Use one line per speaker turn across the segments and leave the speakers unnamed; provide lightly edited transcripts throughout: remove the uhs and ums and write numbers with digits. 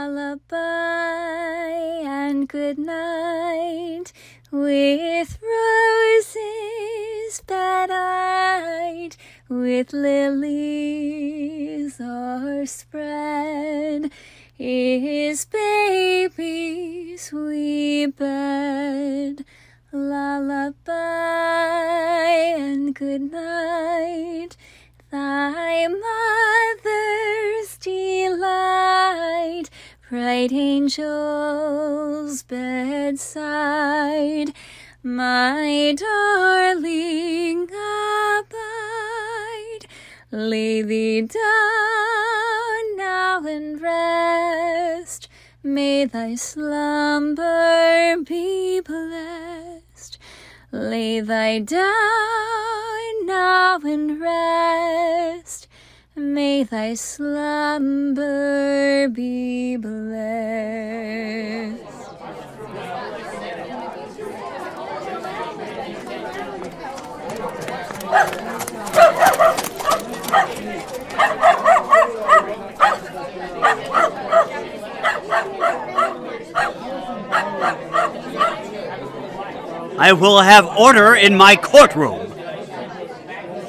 lullaby and good night, with roses bedight, with lilies o'erspread, is baby's wee bed. Lullaby and good night, thy mother's delight, bright angels bedside, my darling, abide. Lay thee down now and rest, may thy slumber be blessed. Lay thy down now and rest, may thy slumber be blessed.
I will have order in my courtroom.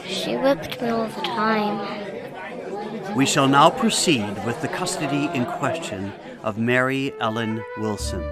She whipped me all the time.
We shall now proceed with the custody in question of Mary Ellen Wilson.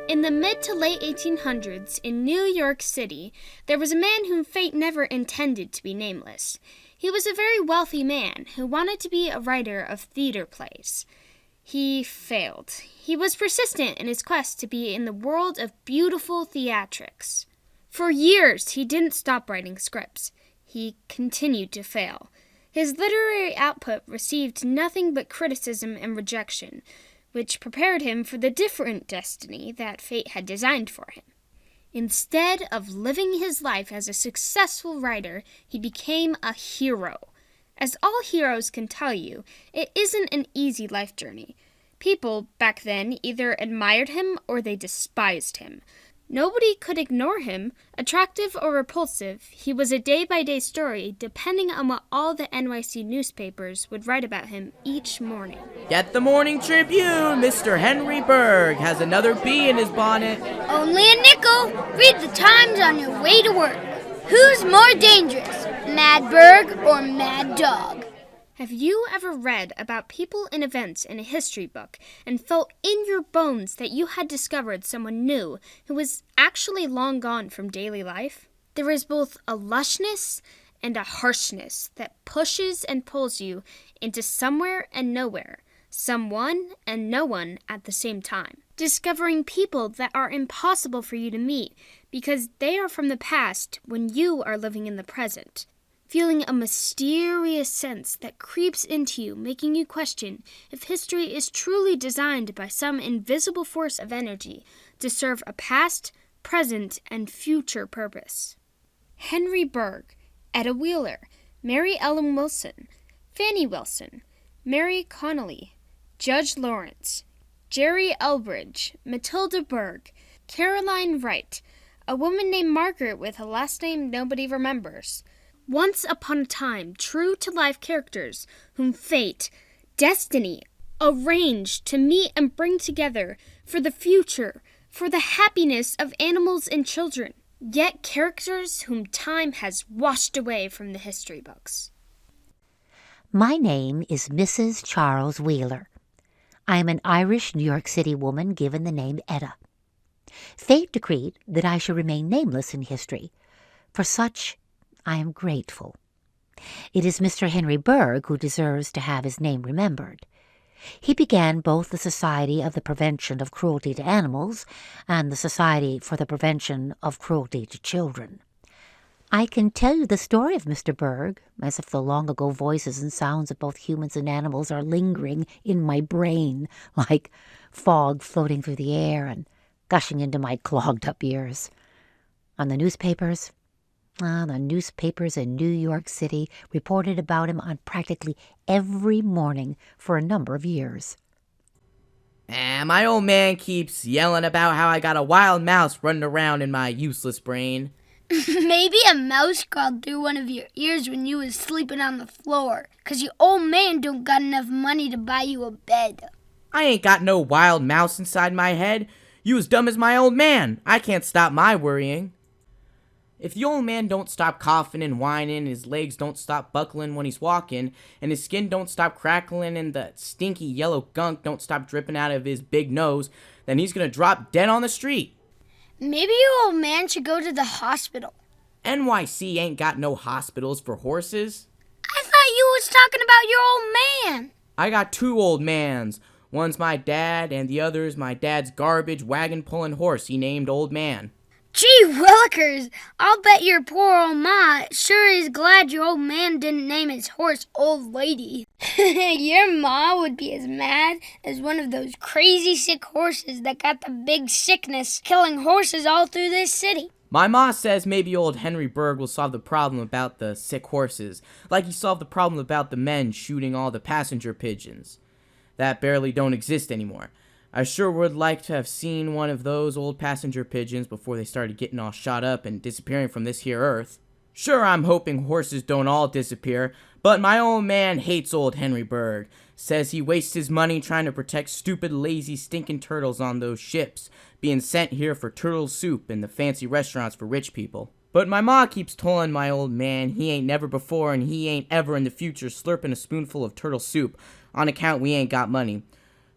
In the mid to late 1800s, in New York City, there was a man whom fate never intended to be nameless. He was a very wealthy man who wanted to be a writer of theater plays. He failed. He was persistent in his quest to be in the world of beautiful theatrics. For years, he didn't stop writing scripts. He continued to fail. His literary output received nothing but criticism and rejection, which prepared him for the different destiny that fate had designed for him. Instead of living his life as a successful writer, he became a hero. As all heroes can tell you, it isn't an easy life journey. People, back then, either admired him or they despised him. Nobody could ignore him. Attractive or repulsive, he was a day-by-day story depending on what all the NYC newspapers would write about him each morning.
Get the Morning Tribune! Mr. Henry Bergh has another bee in his bonnet.
Only a nickel! Read the Times on your way to work. Who's more dangerous, Mad Bergh or Mad Dog?
Have you ever read about people and events in a history book and felt in your bones that you had discovered someone new who was actually long gone from daily life? There is both a lushness and a harshness that pushes and pulls you into somewhere and nowhere, someone and no one at the same time. Discovering people that are impossible for you to meet because they are from the past when you are living in the present. Feeling a mysterious sense that creeps into you, making you question if history is truly designed by some invisible force of energy to serve a past, present, and future purpose. Henry Bergh, Etta Wheeler, Mary Ellen Wilson, Fannie Wilson, Mary Connolly, Judge Lawrence, Jerry Elbridge, Matilda Bergh, Caroline Wright, a woman named Margaret with a last name nobody remembers. Once upon a time, true-to-life characters whom fate, destiny, arranged to meet and bring together for the future, for the happiness of animals and children. Yet characters whom time has washed away from the history books.
My name is Mrs. Charles Wheeler. I am an Irish New York City woman given the name Etta. Fate decreed that I should remain nameless in history. For such I am grateful. It is Mr. Henry Bergh who deserves to have his name remembered. He began both the Society of the Prevention of Cruelty to Animals and the Society for the Prevention of Cruelty to Children. I can tell you the story of Mr. Bergh, as if the long-ago voices and sounds of both humans and animals are lingering in my brain, like fog floating through the air and gushing into my clogged-up ears. On the newspapers in New York City reported about him on practically every morning for a number of years.
My old man keeps yelling about how I got a wild mouse running around in my useless brain.
Maybe a mouse crawled through one of your ears when you was sleeping on the floor, 'cause your old man don't got enough money to buy you a bed.
I ain't got no wild mouse inside my head. You as dumb as my old man. I can't stop my worrying. If the old man don't stop coughing and whining, his legs don't stop buckling when he's walking, and his skin don't stop crackling, and the stinky yellow gunk don't stop dripping out of his big nose, then he's gonna drop dead on the street.
Maybe your old man should go to the hospital.
NYC ain't got no hospitals for horses.
I thought you was talking about your old man.
I got two old mans. One's my dad, and the other's my dad's garbage wagon-pulling horse he named Old Man.
Gee willikers, I'll bet your poor old ma sure is glad your old man didn't name his horse Old Lady. Your ma would be as mad as one of those crazy sick horses that got the big sickness killing horses all through this city.
My ma says maybe old Henry Bergh will solve the problem about the sick horses, like he solved the problem about the men shooting all the passenger pigeons that barely don't exist anymore. I sure would like to have seen one of those old passenger pigeons before they started getting all shot up and disappearing from this here earth. Sure, I'm hoping horses don't all disappear, but my old man hates old Henry Bergh. Says he wastes his money trying to protect stupid, lazy, stinking turtles on those ships, being sent here for turtle soup in the fancy restaurants for rich people. But my ma keeps telling my old man he ain't never before and he ain't ever in the future slurping a spoonful of turtle soup on account we ain't got money.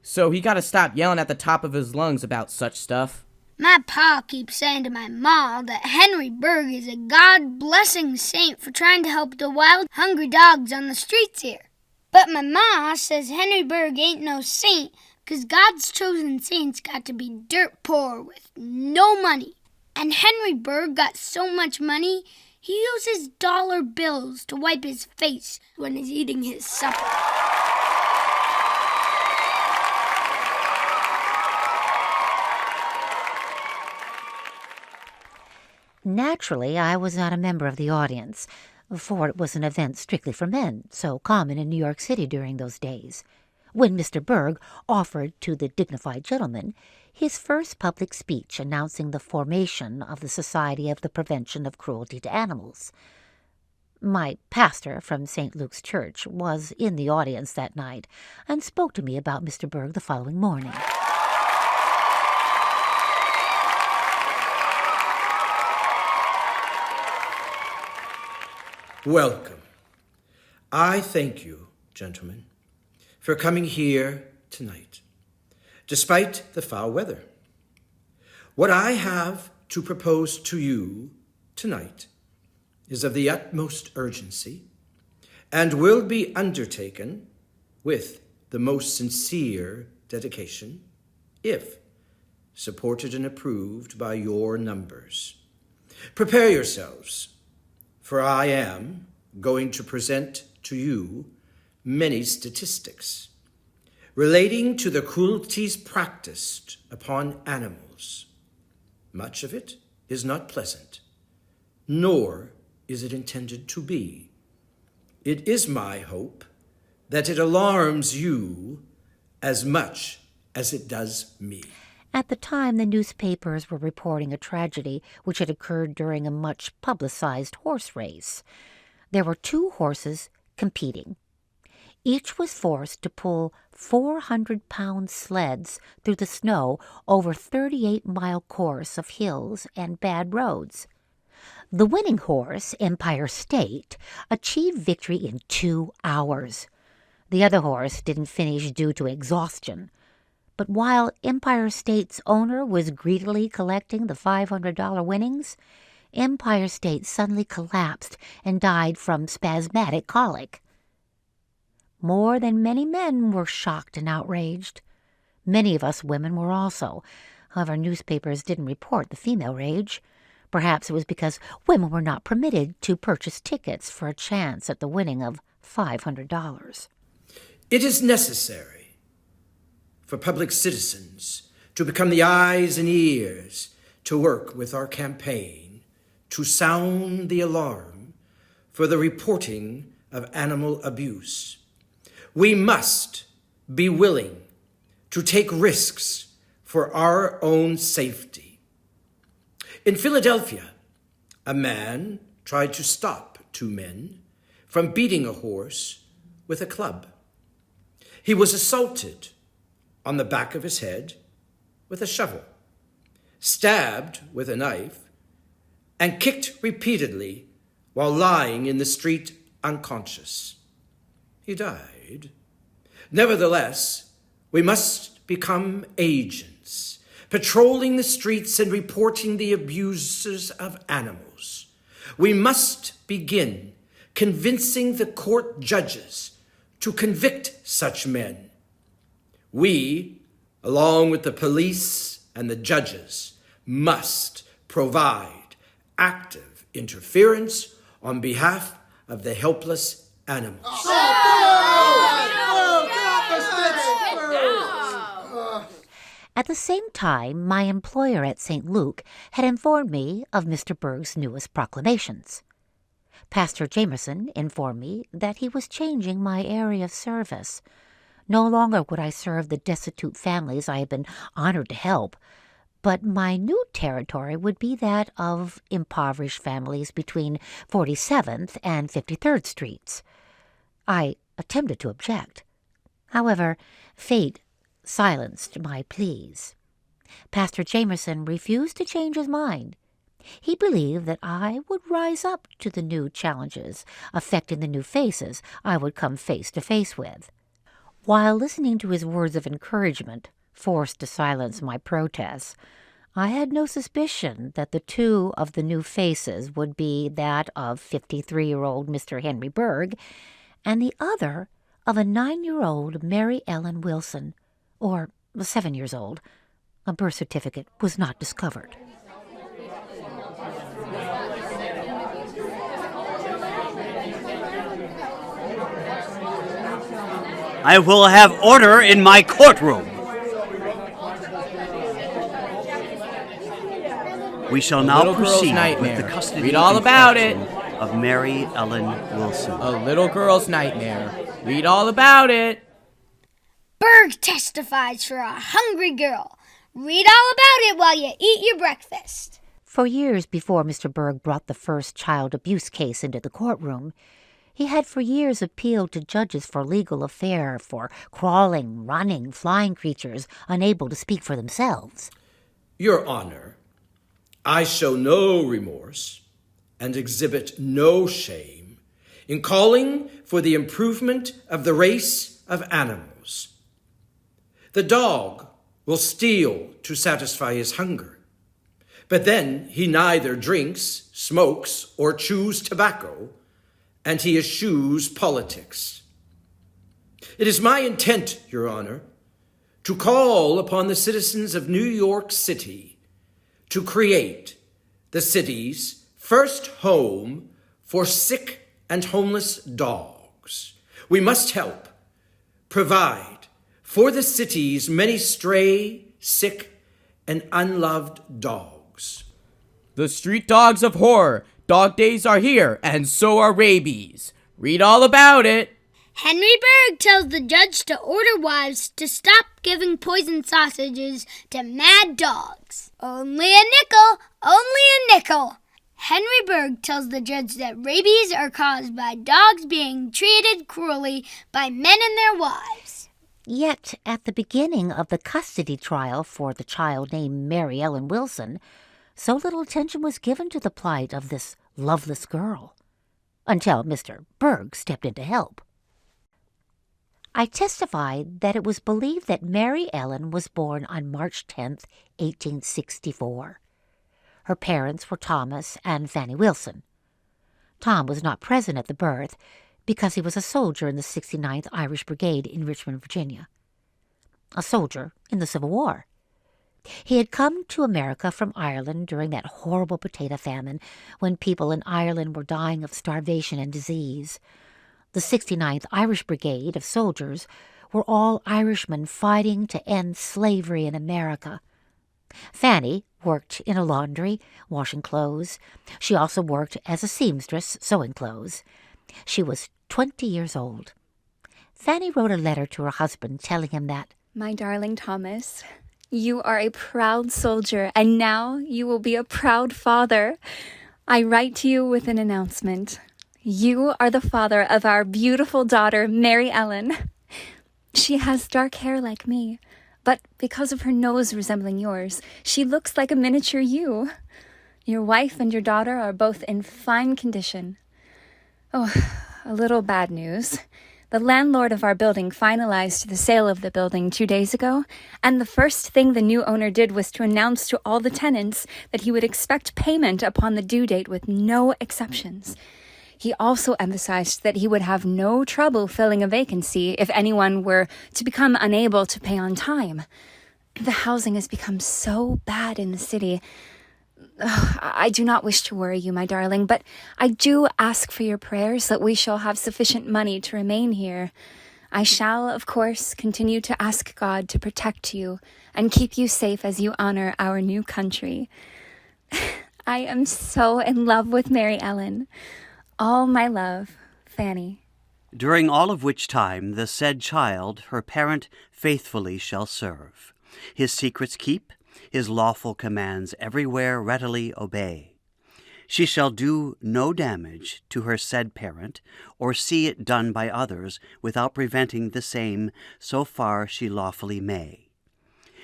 So he gotta stop yelling at the top of his lungs about such stuff.
My pa keeps saying to my ma that Henry Bergh is a God-blessing saint for trying to help the wild, hungry dogs on the streets here. But my ma says Henry Bergh ain't no saint, 'cause God's chosen saints got to be dirt poor with no money. And Henry Bergh got so much money, he uses dollar bills to wipe his face when he's eating his supper.
Naturally, I was not a member of the audience, for it was an event strictly for men, so common in New York City during those days, when Mr. Bergh offered to the dignified gentleman his first public speech announcing the formation of the Society of the Prevention of Cruelty to Animals. My pastor from St. Luke's Church was in the audience that night and spoke to me about Mr. Bergh the following morning.
Welcome. I thank you, gentlemen, for coming here tonight, despite the foul weather. What I have to propose to you tonight is of the utmost urgency and will be undertaken with the most sincere dedication if supported and approved by your numbers. Prepare yourselves, for I am going to present to you many statistics relating to the cruelties practiced upon animals. Much of it is not pleasant, nor is it intended to be. It is my hope that it alarms you as much as it does me.
At the time, the newspapers were reporting a tragedy which had occurred during a much publicized horse race. There were two horses competing. Each was forced to pull 400-pound sleds through the snow over a 38-mile course of hills and bad roads. The winning horse, Empire State, achieved victory in 2 hours. The other horse didn't finish due to exhaustion. But while Empire State's owner was greedily collecting the $500 winnings, Empire State suddenly collapsed and died from spasmodic colic. More than many men were shocked and outraged. Many of us women were also. However, newspapers didn't report the female rage. Perhaps it was because women were not permitted to purchase tickets for a chance at the winning of $500.
It is necessary for public citizens to become the eyes and ears to work with our campaign to sound the alarm for the reporting of animal abuse. We must be willing to take risks for our own safety. In Philadelphia, a man tried to stop two men from beating a horse with a club. He was assaulted on the back of his head with a shovel, stabbed with a knife, and kicked repeatedly while lying in the street unconscious. He died. Nevertheless, we must become agents, patrolling the streets and reporting the abuses of animals. We must begin convincing the court judges to convict such men. We, along with the police and the judges, must provide active interference on behalf of the helpless animals.
At the same time, my employer at St. Luke had informed me of Mr. Bergh's newest proclamations. Pastor Jamerson informed me that he was changing my area of service. No longer would I serve the destitute families I had been honored to help, but my new territory would be that of impoverished families between 47th and 53rd Streets. I attempted to object. However, fate silenced my pleas. Pastor Jamerson refused to change his mind. He believed that I would rise up to the new challenges affecting the new faces I would come face to face with. While listening to his words of encouragement, forced to silence my protests, I had no suspicion that the two of the new faces would be that of 53-year-old Mr. Henry Bergh and the other of a 9-year-old Mary Ellen Wilson, or 7 years old. A birth certificate was not discovered.
I will have order in my courtroom. We shall now proceed with the custody
Read all about it.
of Mary Ellen Wilson.
A little girl's nightmare. Read all about it.
Bergh testifies for a hungry girl. Read all about it while you eat your breakfast.
For years before Mr. Bergh brought the first child abuse case into the courtroom, he had for years appealed to judges for legal affair for crawling, running, flying creatures unable to speak for themselves.
Your Honor, I show no remorse and exhibit no shame in calling for the improvement of the race of animals. The dog will steal to satisfy his hunger, but then he neither drinks, smokes, or chews tobacco, and he eschews politics. It is my intent, Your Honor, to call upon the citizens of New York City to create the city's first home for sick and homeless dogs. We must help provide for the city's many stray, sick, and unloved dogs.
The street dogs of horror. Dog days are here, and so are rabies. Read all about it.
Henry Bergh tells the judge to order wives to stop giving poisoned sausages to mad dogs. Only a nickel, only a nickel. Henry Bergh tells the judge that rabies are caused by dogs being treated cruelly by men and their wives.
Yet, at the beginning of the custody trial for the child named Mary Ellen Wilson, so little attention was given to the plight of this loveless girl, until Mr. Bergh stepped in to help. I testified that it was believed that Mary Ellen was born on March 10th, 1864. Her parents were Thomas and Fanny Wilson. Tom was not present at the birth because he was a soldier in the 69th Irish Brigade in Richmond, Virginia. A soldier in the Civil War. He had come to America from Ireland during that horrible potato famine when people in Ireland were dying of starvation and disease. The 69th Irish Brigade of soldiers were all Irishmen fighting to end slavery in America. Fanny worked in a laundry, washing clothes. She also worked as a seamstress, sewing clothes. She was 20 years old. Fanny wrote a letter to her husband telling him that,
My darling Thomas, you are a proud soldier, and now you will be a proud father. I write to you with an announcement. You are the father of our beautiful daughter, Mary Ellen. She has dark hair like me, but because of her nose resembling yours, she looks like a miniature you. Your wife and your daughter are both in fine condition. Oh, a little bad news. The landlord of our building finalized the sale of the building 2 days ago, and the first thing the new owner did was to announce to all the tenants that he would expect payment upon the due date with no exceptions. He also emphasized that he would have no trouble filling a vacancy if anyone were to become unable to pay on time. The housing has become so bad in the city. I do not wish to worry you, my darling, but I do ask for your prayers that we shall have sufficient money to remain here. I shall, of course, continue to ask God to protect you and keep you safe as you honor our new country. I am so in love with Mary Ellen. All my love, Fanny.
During all of which time the said child her parent faithfully shall serve, his secrets keep, his lawful commands everywhere readily obey. She shall do no damage to her said parent, or see it done by others, without preventing the same, so far she lawfully may.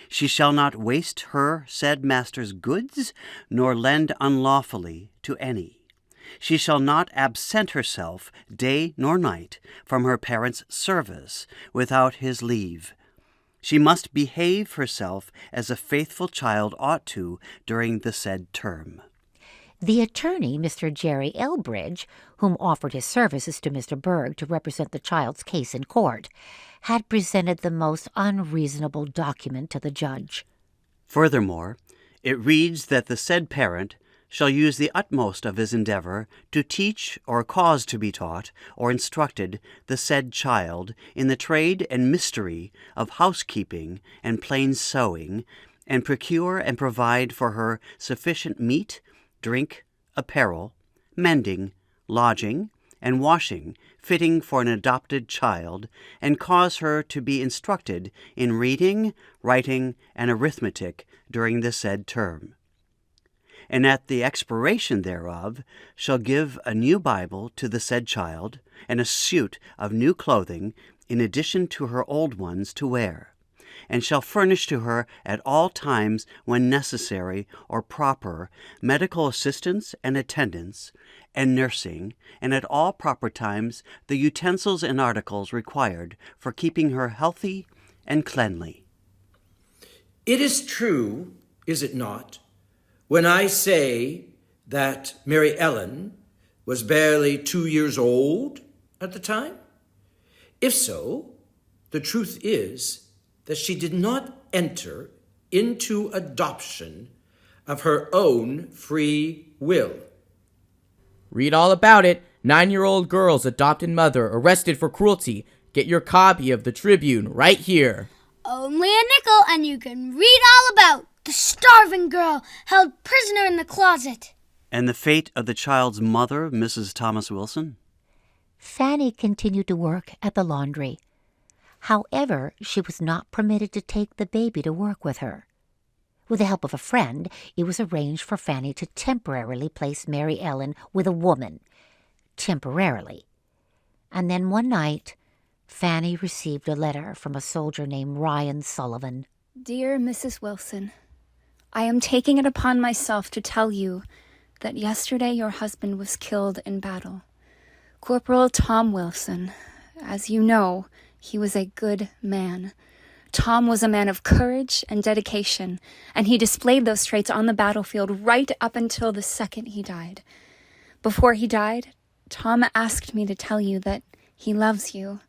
She shall not waste her said master's goods, nor lend unlawfully to any. She shall not absent herself day nor night from her parent's service without his leave. She must behave herself as a faithful child ought to during the said term.
The attorney, Mr. Jerry Elbridge, whom offered his services to Mr. Bergh to represent the child's case in court, had presented the most unreasonable document to the judge.
Furthermore, it reads that the said parent shall use the utmost of his endeavor to teach or cause to be taught or instructed the said child in the trade and mystery of housekeeping and plain sewing, and procure and provide for her sufficient meat, drink, apparel, mending, lodging, and washing fitting for an adopted child, and cause her to be instructed in reading, writing, and arithmetic during the said term. And at the expiration thereof shall give a new Bible to the said child, and a suit of new clothing in addition to her old ones to wear, and shall furnish to her at all times when necessary or proper medical assistance and attendance, and nursing, and at all proper times the utensils and articles required for keeping her healthy and cleanly.
It is true, is it not, when I say that Mary Ellen was barely 2 years old at the time? If so, the truth is that she did not enter into adoption of her own free will.
Read all about it. 9-year-old girl's adopted mother arrested for cruelty. Get your copy of the Tribune right here.
Only a nickel and you can read all about the starving girl held prisoner in the closet.
And the fate of the child's mother, Mrs. Thomas Wilson?
Fanny continued to work at the laundry. However, she was not permitted to take the baby to work with her. With the help of a friend, it was arranged for Fanny to temporarily place Mary Ellen with a woman. Temporarily. And then one night, Fanny received a letter from a soldier named Ryan Sullivan.
Dear Mrs. Wilson, I am taking it upon myself to tell you that yesterday your husband was killed in battle. Corporal Tom Wilson, as you know, he was a good man. Tom was a man of courage and dedication, and he displayed those traits on the battlefield right up until the second he died. Before he died, Tom asked me to tell you that he loves you,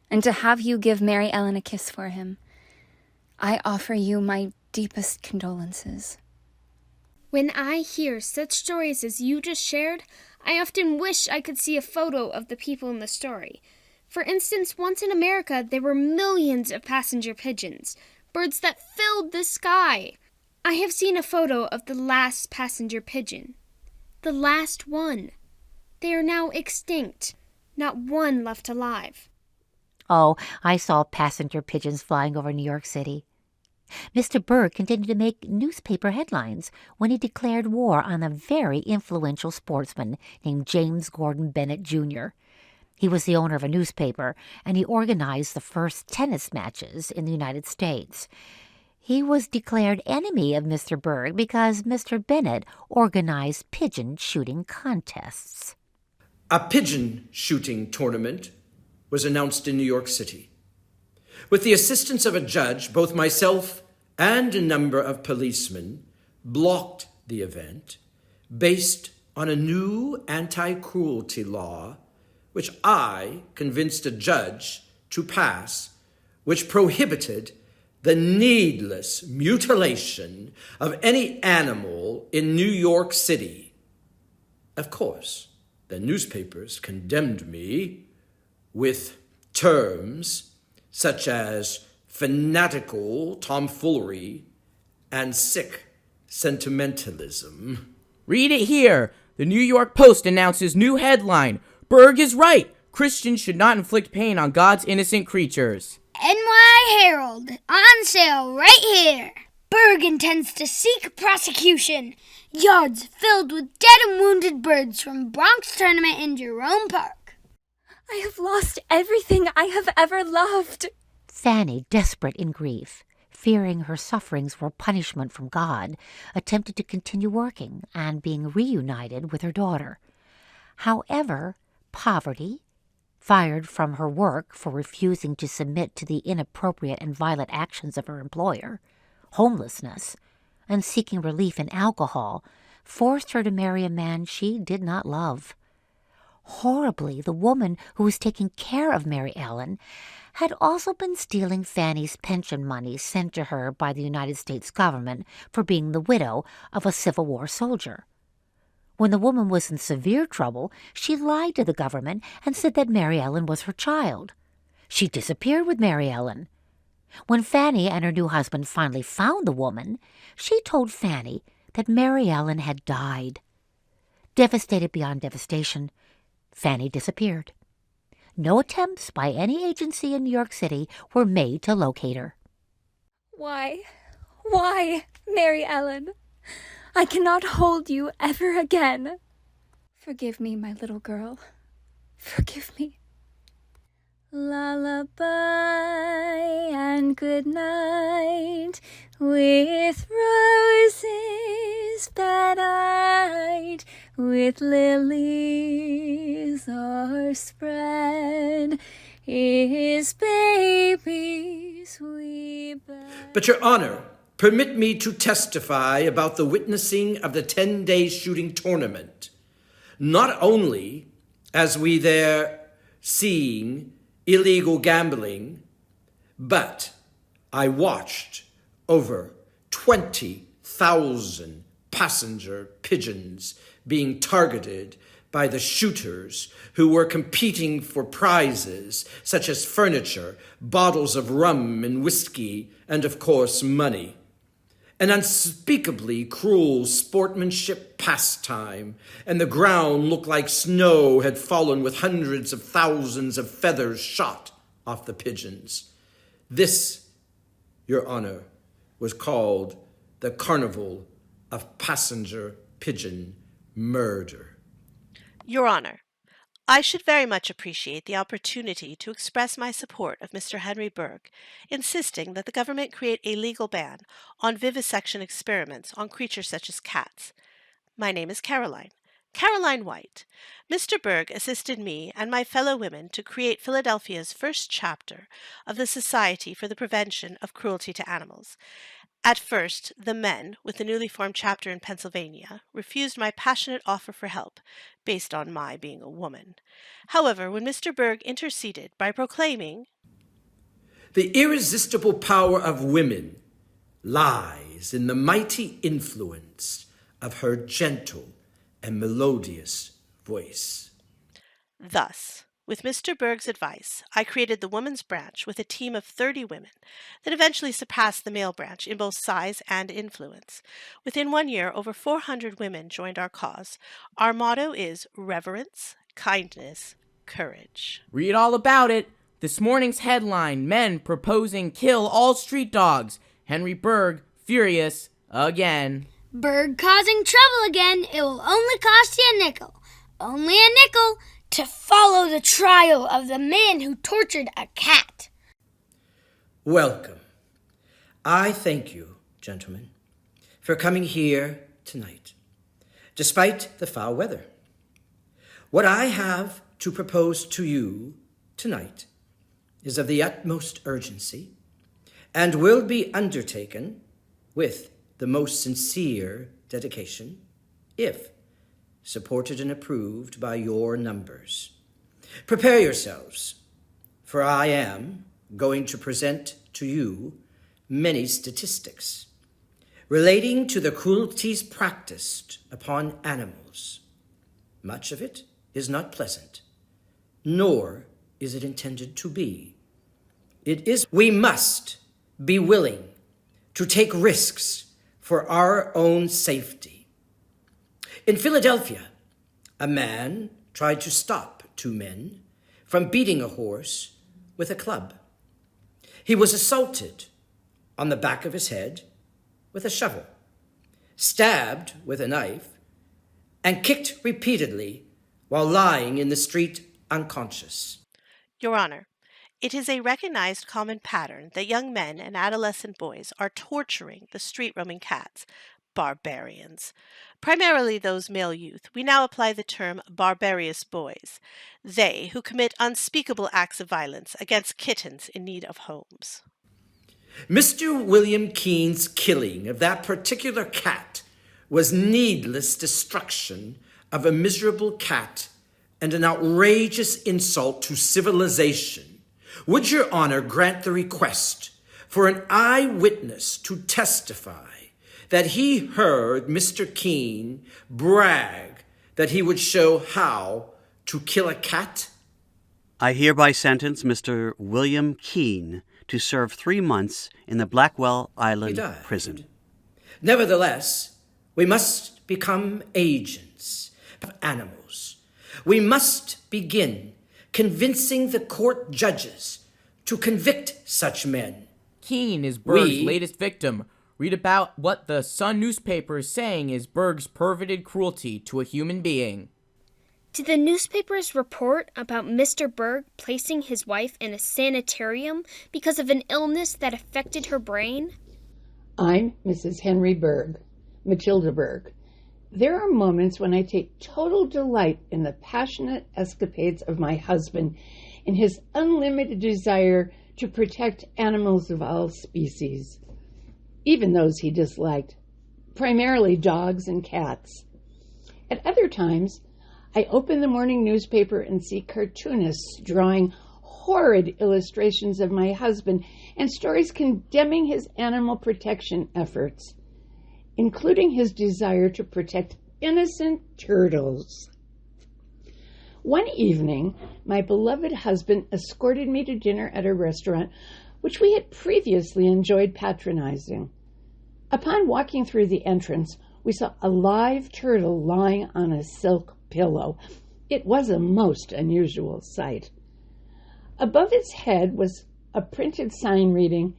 and to have you give Mary Ellen a kiss for him. I offer you my deepest condolences.
When I hear such stories as you just shared, I often wish I could see a photo of the people in the story. For instance, once in America, there were millions of passenger pigeons, birds that filled the sky. I have seen a photo of the last passenger pigeon. The last one. They are now extinct. Not one left alive.
Oh, I saw passenger pigeons flying over New York City. Mr. Bergh continued to make newspaper headlines when he declared war on a very influential sportsman named James Gordon Bennett, Jr. He was the owner of a newspaper, and he organized the first tennis matches in the United States. He was declared enemy of Mr. Bergh because Mr. Bennett organized pigeon shooting contests.
A pigeon shooting tournament was announced in New York City. With the assistance of a judge, both myself and a number of policemen blocked the event based on a new anti-cruelty law which I convinced a judge to pass, which prohibited the needless mutilation of any animal in New York City. Of course, the newspapers condemned me with terms such as fanatical tomfoolery and sick sentimentalism.
Read it here. The New York Post announces new headline. Bergh is right. Christians should not inflict pain on God's innocent creatures.
NY Herald, on sale right here. Bergh intends to seek prosecution. Yards filled with dead and wounded birds from Bronx tournament in Jerome Park.
I have lost everything I have ever loved.
Fanny, desperate in grief, fearing her sufferings were punishment from God, attempted to continue working and being reunited with her daughter. However, poverty, fired from her work for refusing to submit to the inappropriate and violent actions of her employer, homelessness, and seeking relief in alcohol, forced her to marry a man she did not love. Horribly, the woman who was taking care of Mary Ellen had also been stealing Fanny's pension money sent to her by the United States government for being the widow of a Civil War soldier. When the woman was in severe trouble, she lied to the government and said that Mary Ellen was her child. She disappeared with Mary Ellen. When Fanny and her new husband finally found the woman, she told Fanny that Mary Ellen had died. Devastated beyond devastation, Fanny disappeared. No attempts by any agency in New York City were made to locate her.
Why, Mary Ellen? I cannot hold you ever again. Forgive me, my little girl. Forgive me. Lullaby and good night, with roses bed-eyed, with lilies o'erspread, his babies we bear.
But, Your Honor, permit me to testify about the witnessing of the 10-day shooting tournament. Not only as we there seeing illegal gambling, but I watched over 20,000 passenger pigeons being targeted by the shooters who were competing for prizes such as furniture, bottles of rum and whiskey, and of course money. An unspeakably cruel sportsmanship pastime, and the ground looked like snow had fallen with hundreds of thousands of feathers shot off the pigeons. This, Your Honor, was called the Carnival of Passenger Pigeon Murder.
Your Honor, I should very much appreciate the opportunity to express my support of Mr. Henry Bergh, insisting that the government create a legal ban on vivisection experiments on creatures such as cats. My name is Caroline White. Mr. Bergh assisted me and my fellow women to create Philadelphia's first chapter of the Society for the Prevention of Cruelty to Animals. At first, the men, with the newly formed chapter in Pennsylvania, refused my passionate offer for help, based on my being a woman. However, when Mr. Bergh interceded by proclaiming,
"The irresistible power of women lies in the mighty influence of her gentle and melodious voice.
Thus, with Mr. Bergh's advice, I created the women's branch with a team of 30 women that eventually surpassed the male branch in both size and influence. Within 1 year, over 400 women joined our cause. Our motto is reverence, kindness, courage.
Read all about it. This morning's headline, Men Proposing Kill All Street Dogs. Henry Bergh, furious, again.
Bergh causing trouble again. It will only cost you a nickel. Only a nickel to follow the trial of the man who tortured a cat.
Welcome. I thank you, gentlemen, for coming here tonight, despite the foul weather. What I have to propose to you tonight is of the utmost urgency and will be undertaken with the most sincere dedication if supported and approved by your numbers. Prepare yourselves, for I am going to present to you many statistics relating to the cruelties practiced upon animals. Much of it is not pleasant, nor is it intended to be. We must be willing to take risks for our own safety. In Philadelphia, a man tried to stop 2 men from beating a horse with a club. He was assaulted on the back of his head with a shovel, stabbed with a knife, and kicked repeatedly while lying in the street unconscious.
Your Honor, it is a recognized common pattern that young men and adolescent boys are torturing the street-roaming cats, barbarians. Primarily those male youth, we now apply the term barbarous boys, they who commit unspeakable acts of violence against kittens in need of homes.
Mr. William Keene's killing of that particular cat was needless destruction of a miserable cat and an outrageous insult to civilization. Would Your Honor grant the request for an eyewitness to testify that he heard Mr. Keene brag that he would show how to kill a cat?
I hereby sentence Mr. William Keene to serve 3 months in the Blackwell Island prison.
Nevertheless, we must become agents of animals. We must begin convincing the court judges to convict such men.
Keene is Bergh's latest victim. Read about what the Sun newspaper is saying is Bergh's perverted cruelty to a human being.
Did the newspapers report about Mr. Bergh placing his wife in a sanitarium because of an illness that affected her brain?
I'm Mrs. Henry Bergh, Matilda Bergh. There are moments when I take total delight in the passionate escapades of my husband in his unlimited desire to protect animals of all species, even those he disliked, primarily dogs and cats. At other times, I open the morning newspaper and see cartoonists drawing horrid illustrations of my husband and stories condemning his animal protection efforts, including his desire to protect innocent turtles. One evening, my beloved husband escorted me to dinner at a restaurant which we had previously enjoyed patronizing. Upon walking through the entrance, we saw a live turtle lying on a silk pillow. It was a most unusual sight. Above its head was a printed sign reading,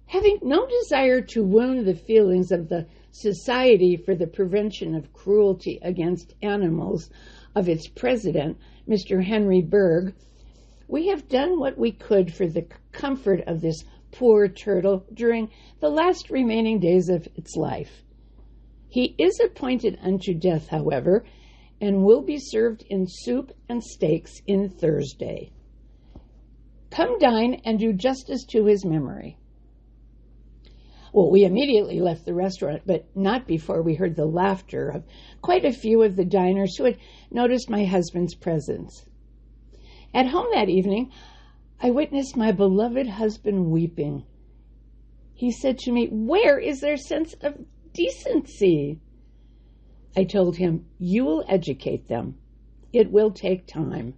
"Having no desire to wound the feelings of the Society for the Prevention of Cruelty against Animals of its president, Mr. Henry Bergh, we have done what we could for the comfort of this poor turtle during the last remaining days of its life. He is appointed unto death, however, and will be served in soup and steaks in Thursday. Come dine and do justice to his memory." Well, we immediately left the restaurant, but not before we heard the laughter of quite a few of the diners who had noticed my husband's presence. At home that evening, I witnessed my beloved husband weeping. He said to me, "Where is their sense of decency?" I told him, "You will educate them. It will take time."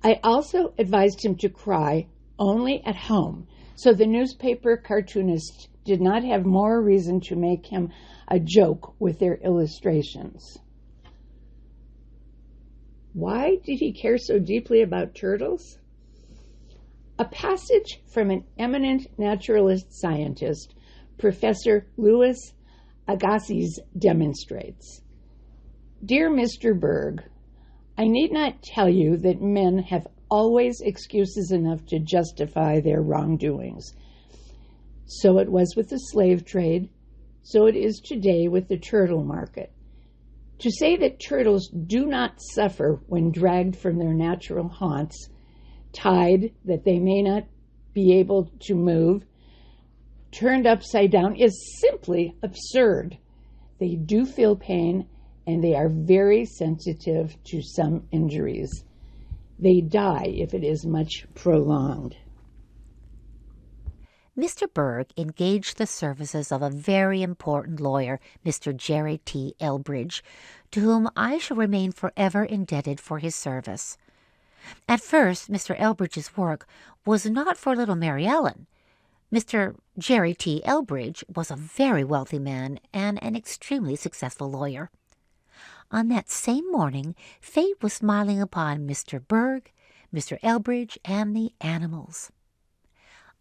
I also advised him to cry only at home, so the newspaper cartoonists did not have more reason to make him a joke with their illustrations. Why did he care so deeply about turtles? A passage from an eminent naturalist scientist, Professor Louis Agassiz, demonstrates. Dear Mr. Bergh, I need not tell you that men have always excuses enough to justify their wrongdoings. So it was with the slave trade, so it is today with the turtle market. To say that turtles do not suffer when dragged from their natural haunts, tied that they may not be able to move, turned upside down, is simply absurd. They do feel pain, and they are very sensitive to some injuries. They die if it is much prolonged.
Mr. Bergh engaged the services of a very important lawyer, Mr. Jerry T. Elbridge, to whom I shall remain forever indebted for his service. At first, Mr. Elbridge's work was not for little Mary Ellen. Mr. Jerry T. Elbridge was a very wealthy man and an extremely successful lawyer. On that same morning, fate was smiling upon Mr. Bergh, Mr. Elbridge, and the animals.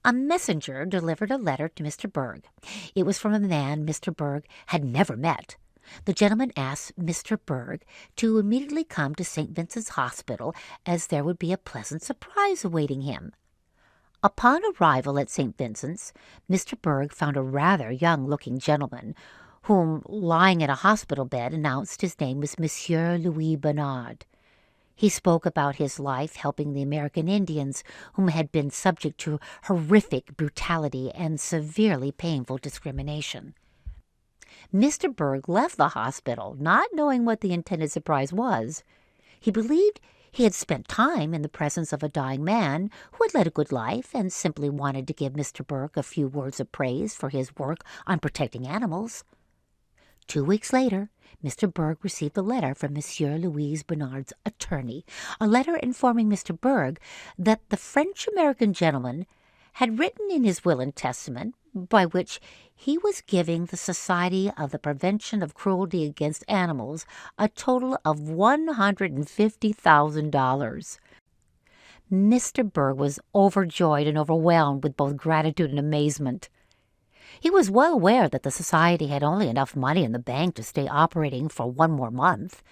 A messenger delivered a letter to Mr. Bergh. It was from a man Mr. Bergh had never met. The gentleman asked Mr. Bergh to immediately come to St. Vincent's Hospital, as there would be a pleasant surprise awaiting him. Upon arrival at St. Vincent's, Mr. Bergh found a rather young-looking gentleman, whom, lying in a hospital bed, announced his name was Monsieur Louis Bernard. He spoke about his life helping the American Indians, whom had been subject to horrific brutality and severely painful discrimination. Mr. Bergh left the hospital, not knowing what the intended surprise was. He believed he had spent time in the presence of a dying man who had led a good life and simply wanted to give Mr. Bergh a few words of praise for his work on protecting animals. 2 weeks later, Mr. Bergh received a letter from Monsieur Louis Bernard's attorney, a letter informing Mr. Bergh that the French-American gentleman had written in his will and testament, by which he was giving the Society of the Prevention of Cruelty against Animals a total of $150,000. Mr. Bergh was overjoyed and overwhelmed with both gratitude and amazement. He was well aware that the Society had only enough money in the bank to stay operating for 1 more month.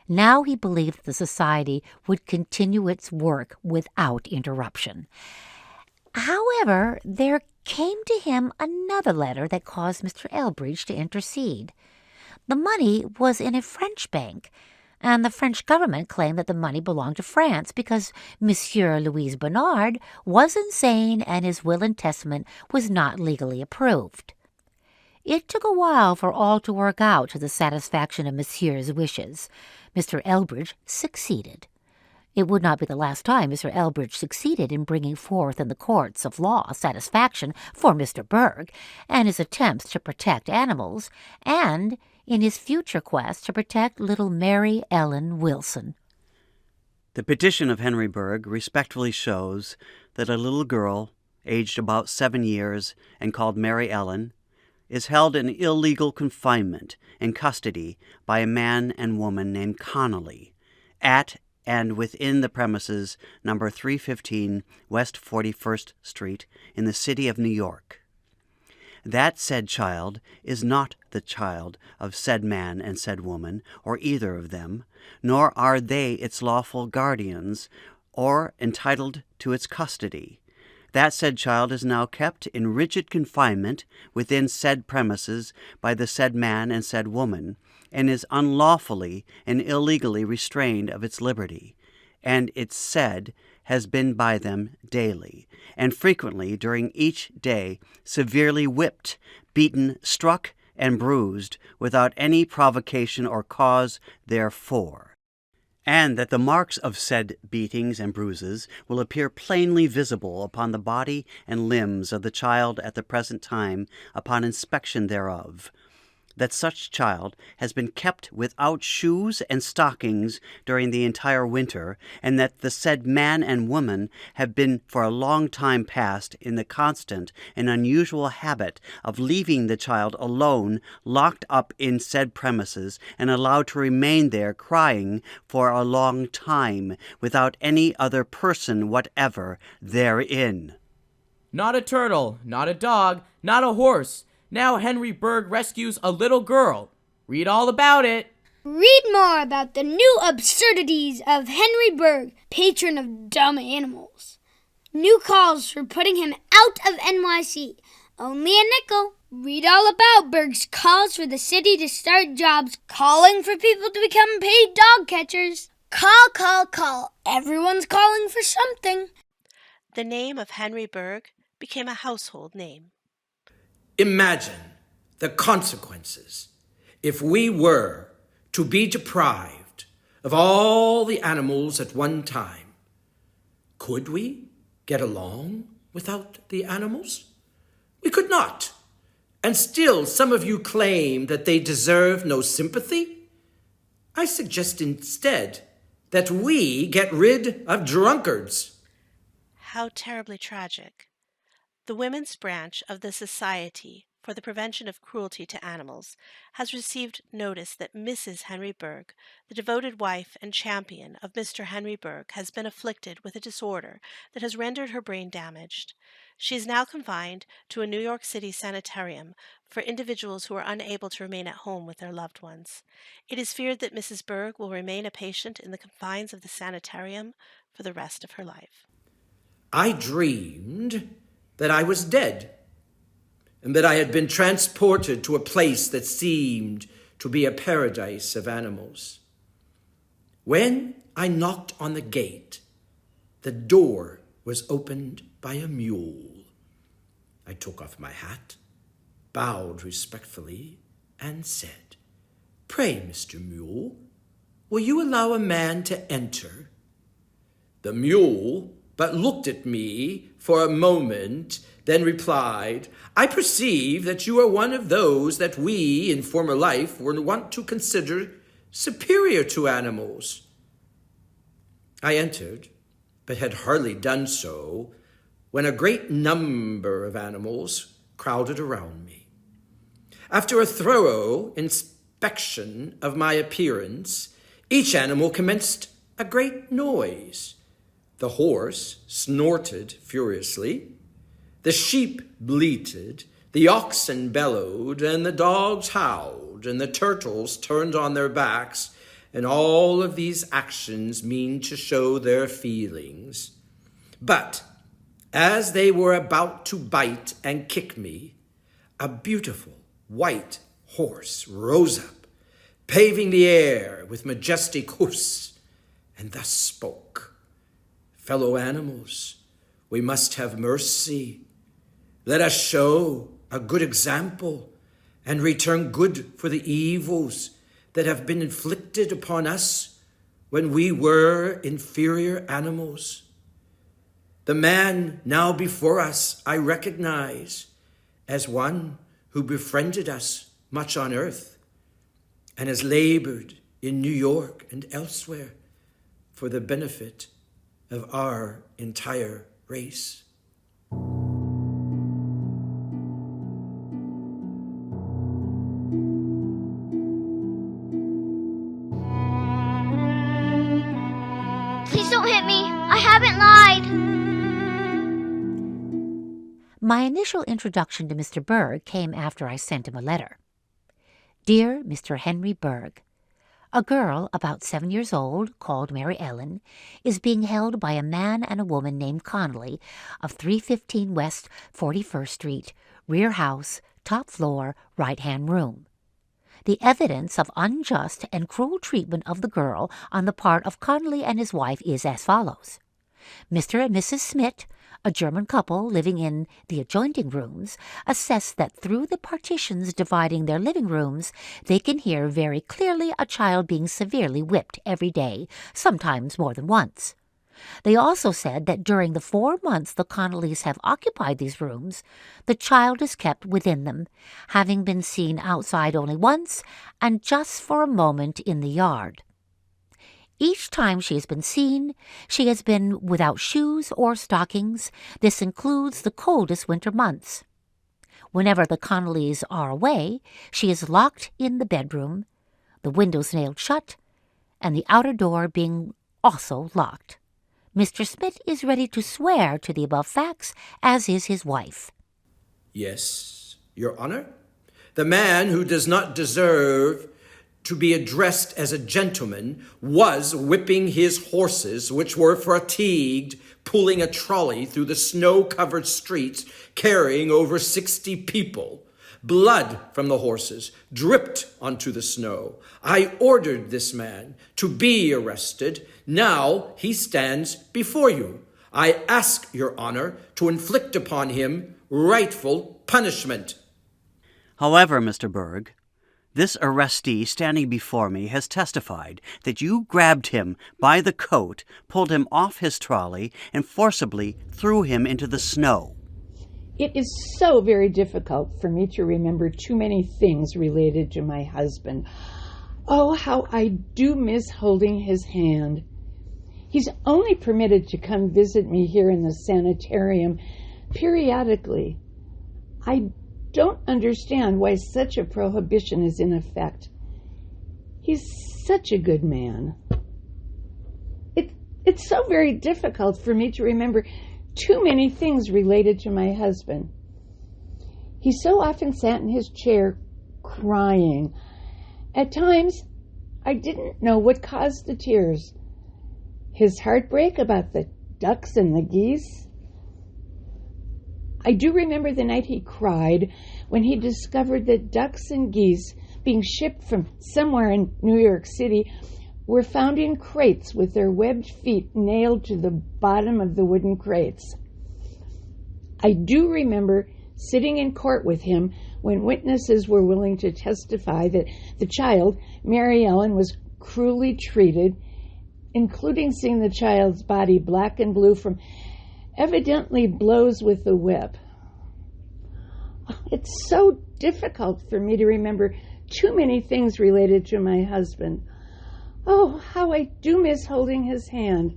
Now he believed that the Society would continue its work without interruption. However, there came to him another letter that caused Mr. Elbridge to intercede. The money was in a French bank, and the French government claimed that the money belonged to France because Monsieur Louis Bernard was insane and his will and testament was not legally approved. It took a while for all to work out to the satisfaction of Monsieur's wishes. Mr. Elbridge succeeded. It would not be the last time Mr. Elbridge succeeded in bringing forth in the courts of law satisfaction for Mr. Bergh and his attempts to protect animals, and in his future quest to protect little Mary Ellen Wilson.
The petition of Henry Bergh respectfully shows that a little girl, aged about 7 years and called Mary Ellen, is held in illegal confinement and custody by a man and woman named Connolly at and within the premises number 315 West 41st Street in the city of New York. That said child is not the child of said man and said woman, or either of them, nor are they its lawful guardians, or entitled to its custody. That said child is now kept in rigid confinement within said premises by the said man and said woman, and is unlawfully and illegally restrained of its liberty, and its said has been by them daily, and frequently during each day severely whipped, beaten, struck, and bruised, without any provocation or cause therefor. and that the marks of said beatings and bruises will appear plainly visible upon the body and limbs of the child at the present time upon inspection thereof, that such child has been kept without shoes and stockings during the entire winter, and that the said man and woman have been for a long time past in the constant and unusual habit of leaving the child alone, locked up in said premises, and allowed to remain there crying for a long time, without any other person whatever therein.
Not a turtle, not a dog, not a horse. Now Henry Bergh rescues a little girl. Read all about it.
Read more about the new absurdities of Henry Bergh, patron of dumb animals. New calls for putting him out of NYC. Only a nickel. Read all about Bergh's calls for the city to start jobs, calling for people to become paid dog catchers. Call, call, call. Everyone's calling for something.
The name of Henry Bergh became a household name.
Imagine the consequences if we were to be deprived of all the animals at one time. Could we get along without the animals? We could not. And still some of you claim that they deserve no sympathy? I suggest instead that we get rid of drunkards.
How terribly tragic. The women's branch of the Society for the Prevention of Cruelty to Animals has received notice that Mrs. Henry Bergh, the devoted wife and champion of Mr. Henry Bergh, has been afflicted with a disorder that has rendered her brain damaged. She is now confined to a New York City sanitarium for individuals who are unable to remain at home with their loved ones. It is feared that Mrs. Bergh will remain a patient in the confines of the sanitarium for the rest of her life.
I dreamed that I was dead, and that I had been transported to a place that seemed to be a paradise of animals. When I knocked on the gate, the door was opened by a mule. I took off my hat, bowed respectfully, and said, "Pray, Mr. Mule, will you allow a man to enter?" The mule but looked at me for a moment, then replied, "I perceive that you are one of those that we in former life were wont to consider superior to animals." I entered, but had hardly done so when a great number of animals crowded around me. After a thorough inspection of my appearance, each animal commenced a great noise. The horse snorted furiously, the sheep bleated, the oxen bellowed, and the dogs howled, and the turtles turned on their backs, and all of these actions mean to show their feelings. But as they were about to bite and kick me, a beautiful white horse rose up, paving the air with majestic hoofs, and thus spoke, "Fellow animals, we must have mercy. Let us show a good example and return good for the evils that have been inflicted upon us when we were inferior animals. The man now before us I recognize as one who befriended us much on earth and has labored in New York and elsewhere for the benefit of our entire race."
Please don't hit me. I haven't lied.
My initial introduction to Mr. Bergh came after I sent him a letter. Dear Mr. Henry Bergh, a girl about 7 years old, called Mary Ellen, is being held by a man and a woman named Connolly of 315 West 41st Street, rear house, top floor, right-hand room. The evidence of unjust and cruel treatment of the girl on the part of Connolly and his wife is as follows. Mr. and Mrs. Smith, a German couple living in the adjoining rooms, assess that through the partitions dividing their living rooms, they can hear very clearly a child being severely whipped every day, sometimes more than once. They also said that during the 4 months the Connollys have occupied these rooms, the child is kept within them, having been seen outside only once and just for a moment in the yard. Each time she has been seen, she has been without shoes or stockings. This includes the coldest winter months. Whenever the Connollys are away, she is locked in the bedroom, the windows nailed shut, and the outer door being also locked. Mr. Smith is ready to swear to the above facts, as is his wife.
Yes, Your Honor. The man who does not deserve to be addressed as a gentleman was whipping his horses, which were fatigued, pulling a trolley through the snow-covered streets, carrying over 60 people. Blood from the horses dripped onto the snow. I ordered this man to be arrested. Now he stands before you. I ask Your Honor to inflict upon him rightful punishment.
However, Mr. Bergh, this arrestee standing before me has testified that you grabbed him by the coat, pulled him off his trolley, and forcibly threw him into the snow.
It is so very difficult for me to remember too many things related to my husband. Oh, how I do miss holding his hand. He's only permitted to come visit me here in the sanitarium periodically. I don't understand why such a prohibition is in effect. He's such a good man. It's so very difficult for me to remember too many things related to my husband. He so often sat in his chair crying. At times, I didn't know what caused the tears. His heartbreak about the ducks and the geese. I do remember the night he cried when he discovered that ducks and geese being shipped from somewhere in New York City were found in crates with their webbed feet nailed to the bottom of the wooden crates. I do remember sitting in court with him when witnesses were willing to testify that the child, Mary Ellen, was cruelly treated, including seeing the child's body black and blue from evidently blows with the whip. It's so difficult for me to remember too many things related to my husband. Oh, how I do miss holding his hand.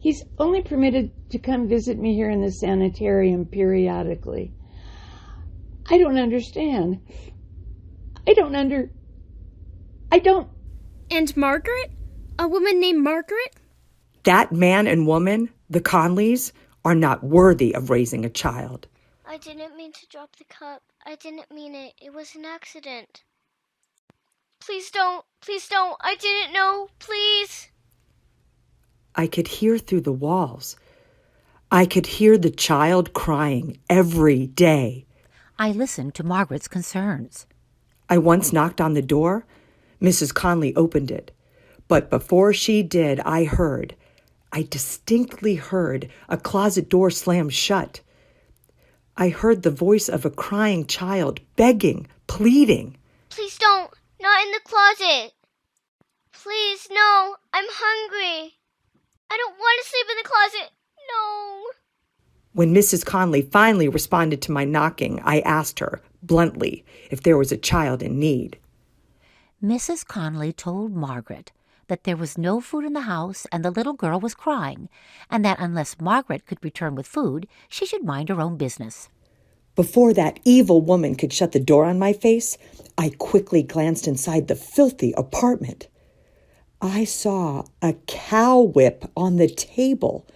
He's only permitted to come visit me here in the sanitarium periodically. I don't understand. I don't.
And Margaret? A woman named Margaret?
That man and woman, the Connollys, are not worthy of raising a child.
I didn't mean to drop the cup. I didn't mean it. It was an accident. Please don't. Please don't. I didn't know. Please.
I could hear through the walls. I could hear the child crying every day.
I listened to Margaret's concerns.
I once knocked on the door. Mrs. Connolly opened it. But before she did, I distinctly heard a closet door slam shut. I heard the voice of a crying child begging, pleading.
Please don't. Not in the closet. Please, no. I'm hungry. I don't want to sleep in the closet. No.
When Mrs. Connolly finally responded to my knocking, I asked her, bluntly, if there was a child in need.
Mrs. Connolly told Margaret that there was no food in the house and the little girl was crying, and that unless Margaret could return with food, she should mind her own business.
Before that evil woman could shut the door on my face, I quickly glanced inside the filthy apartment. I saw a cow whip on the table.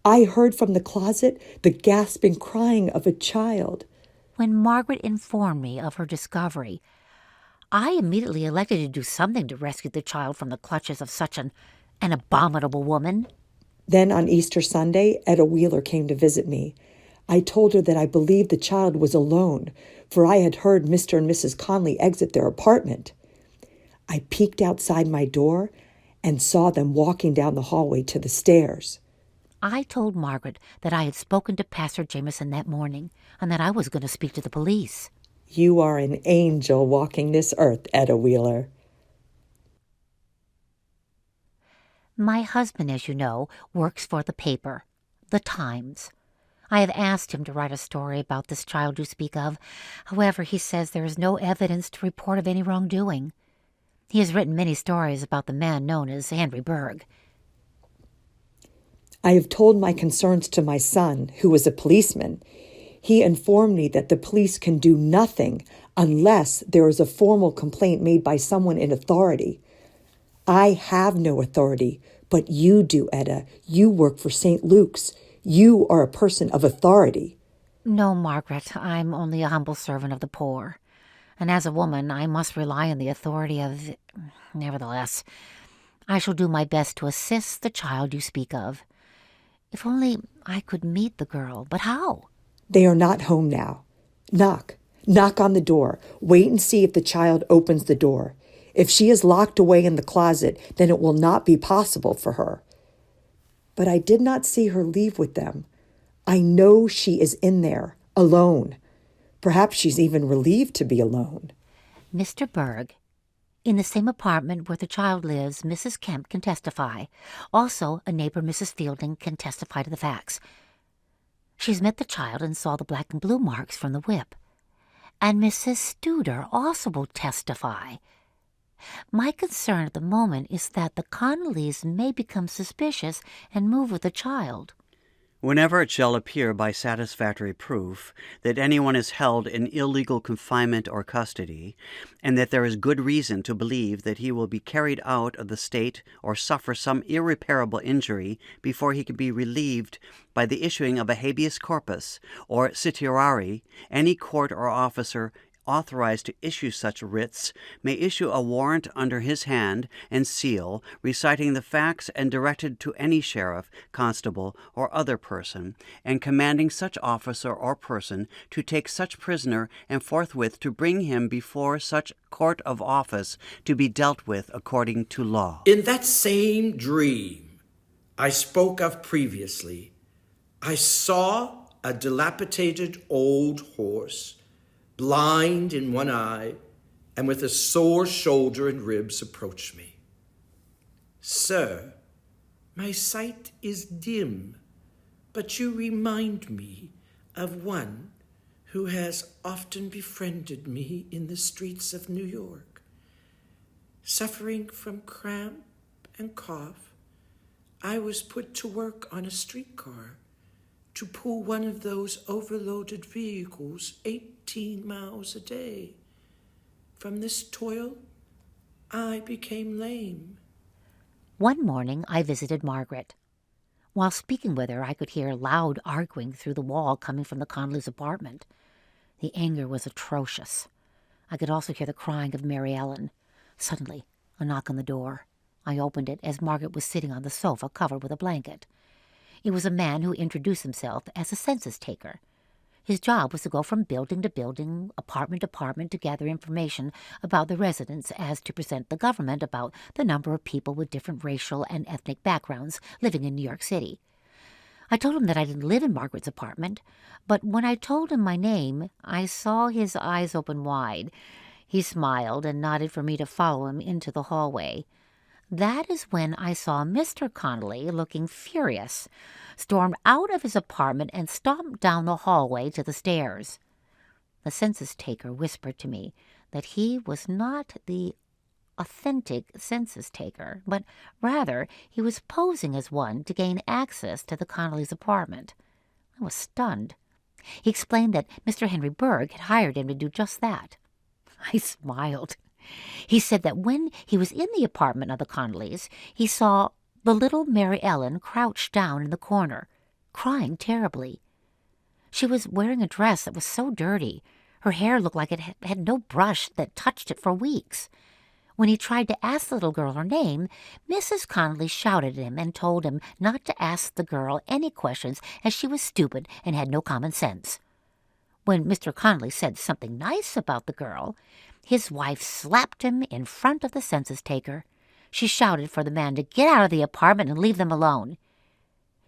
I heard from the closet the gasping crying of a child.
When Margaret informed me of her discovery, I immediately elected to do something to rescue the child from the clutches of such an abominable woman.
Then on Easter Sunday, Etta Wheeler came to visit me. I told her that I believed the child was alone, for I had heard Mr. and Mrs. Connolly exit their apartment. I peeked outside my door and saw them walking down the hallway to the stairs.
I told Margaret that I had spoken to Pastor Jameson that morning and that I was going to speak to the police.
You are an angel walking this earth, Etta Wheeler.
My husband, as you know, works for the paper, the Times. I have asked him to write a story about this child you speak of. However, he says there is no evidence to report of any wrongdoing. He has written many stories about the man known as Henry Bergh.
I have told my concerns to my son, who is a policeman. He informed me that the police can do nothing unless there is a formal complaint made by someone in authority. I have no authority, but you do, Etta. You work for St. Luke's. You are a person of authority.
No, Margaret, I'm only a humble servant of the poor. And as a woman, I must rely on the authority of... Nevertheless, I shall do my best to assist the child you speak of. If only I could meet the girl, but how?
They are not home now. Knock. Knock on the door. Wait and see if the child opens the door. If she is locked away in the closet, then it will not be possible for her. But I did not see her leave with them. I know she is in there, alone. Perhaps she's even relieved to be alone.
Mr. Bergh, in the same apartment where the child lives, Mrs. Kemp can testify. Also, a neighbor, Mrs. Fielding, can testify to the facts. She's met the child and saw the black and blue marks from the whip. And Mrs. Studer also will testify. My concern at the moment is that the Connollys may become suspicious and move with the child.
Whenever it shall appear by satisfactory proof that anyone is held in illegal confinement or custody, and that there is good reason to believe that he will be carried out of the state or suffer some irreparable injury before he can be relieved by the issuing of a habeas corpus or certiorari, any court or officer authorized to issue such writs may issue a warrant under his hand and seal, reciting the facts and directed to any sheriff, constable, or other person, and commanding such officer or person to take such prisoner and forthwith to bring him before such court of office to be dealt with according to law.
In that same dream I spoke of previously, I saw a dilapidated old horse, blind in one eye, and with a sore shoulder and ribs, approach me. Sir, my sight is dim, but you remind me of one who has often befriended me in the streets of New York. Suffering from cramp and cough, I was put to work on a streetcar to pull one of those overloaded vehicles 18 miles a day. From this toil, I became lame.
One morning I visited Margaret. While speaking with her, I could hear loud arguing through the wall coming from the Connollys' apartment. The anger was atrocious. I could also hear the crying of Mary Ellen. Suddenly, a knock on the door. I opened it as Margaret was sitting on the sofa covered with a blanket. It was a man who introduced himself as a census taker. His job was to go from building to building, apartment to apartment, to gather information about the residents as to present the government about the number of people with different racial and ethnic backgrounds living in New York City. I told him that I didn't live in Margaret's apartment, but when I told him my name, I saw his eyes open wide. He smiled and nodded for me to follow him into the hallway. That is when I saw Mr. Connolly, looking furious, storm out of his apartment and stomp down the hallway to the stairs. The census taker whispered to me that he was not the authentic census taker, but rather he was posing as one to gain access to the Connollys' apartment. I was stunned. He explained that Mr. Henry Bergh had hired him to do just that. I smiled. He said that when he was in the apartment of the Connollys, he saw the little Mary Ellen crouched down in the corner, crying terribly. She was wearing a dress that was so dirty. Her hair looked like it had no brush that touched it for weeks. When he tried to ask the little girl her name, Mrs. Connolly shouted at him and told him not to ask the girl any questions, as she was stupid and had no common sense. When Mr. Connolly said something nice about the girl, his wife slapped him in front of the census taker. She shouted for the man to get out of the apartment and leave them alone.